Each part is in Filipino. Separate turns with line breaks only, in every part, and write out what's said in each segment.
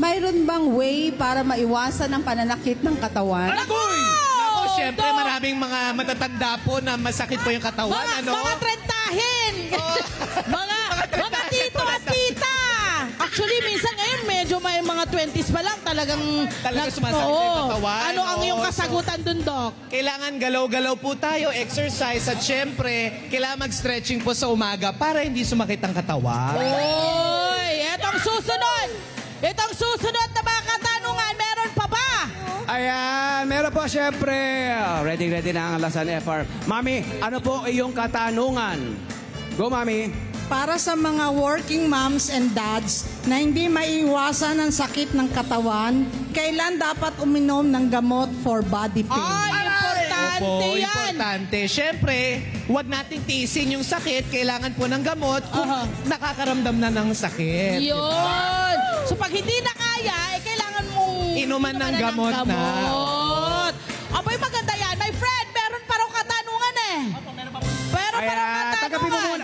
mayroon bang way para maiwasan ang pananakit ng katawan?
Agoy!
Ako, syempre, maraming mga matatanda po na masakit po yung katawan.
Mga trentahin! mga tito at tita! Actually, minsan ngayon, medyo may mga 20s pa lang talagang
sumasakit yung katawan.
Ano ang iyong kasagutan dun, Doc?
Kailangan galaw-galaw po tayo, exercise, at syempre, kailangan mag-stretching po sa umaga para hindi sumakit ang katawan.
Oy! Etong susunod! Itong susunod na mga katanungan, meron pa ba?
Ayan, meron po syempre. Ready na ang Alasan FR. Mami, ano po iyong katanungan? Go, Mami.
Para sa mga working moms and dads na hindi maiwasan ang sakit ng katawan, kailan dapat uminom ng gamot for body pain?
Ay, importante
Opo,
yan!
importante. Syempre, huwag nating tiisin yung sakit. Kailangan po ng gamot kung nakakaramdam na ng sakit.
Yun! So pag hindi na kaya, kailangan mong
Inuman ng gamot na.
Abay, maganda yan. My friend, meron pa raw katanungan eh. Meron pa raw katanungan.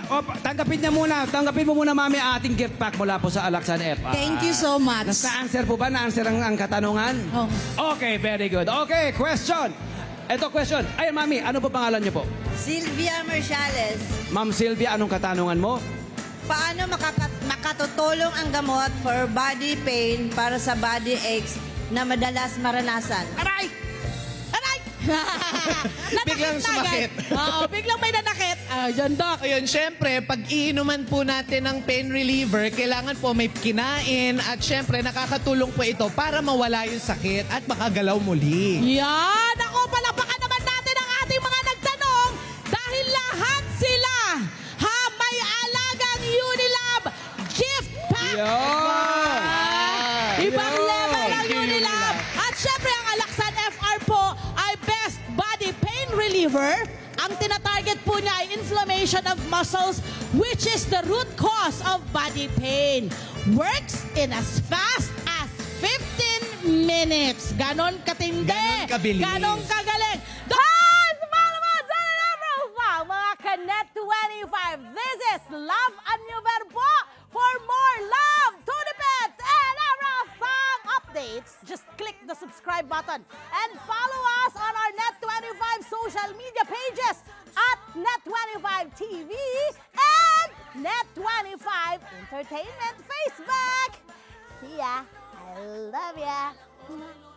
Tanggapin mo muna, Mami, ang ating gift pack mula po sa Alasan FR.
Thank you so much.
Na-answer po ba? Na-answer ang katanungan?
Oh.
Okay, very good. Okay, question. Ito question. Ay, Mami, ano po pangalan niyo po?
Sylvia Marciales,
Ma'am Sylvia, anong katanungan mo?
paano makatutulong ang gamot for body pain para sa body aches na madalas maranasan?
Aray! Aray!
Biglang sumakit.
Oo, biglang may nanakit. Yun, Doc.
Ayun, syempre, pag iinuman po natin ng pain reliever, kailangan po may kinain at syempre, nakakatulong po ito para mawala yung sakit at makagalaw muli.
Yan! Ako, palapakan naman natin ang ating mga nagtanong dahil lahat sila may alagang Unilab gift pack!
Yan!
Ibang level ang Unilab! At syempre, ang Alasan FR po ay Best Body Pain Reliever. Ang tinatarget po niya ay inflammation of muscles, which is the root cause of body pain. Works in as fast as 15 minutes. Ganon katindi.
Ganon kabilis.
Ganon kagaling. Hi! Sumama mo sa profile, mga Kanet 25. This is Love and New Verbo. For more love, Tunipet, and Arafang updates, just click the subscribe button and follow us on our Net25 social media pages at Net25 TV and Net25 Entertainment Facebook. See ya. I love ya.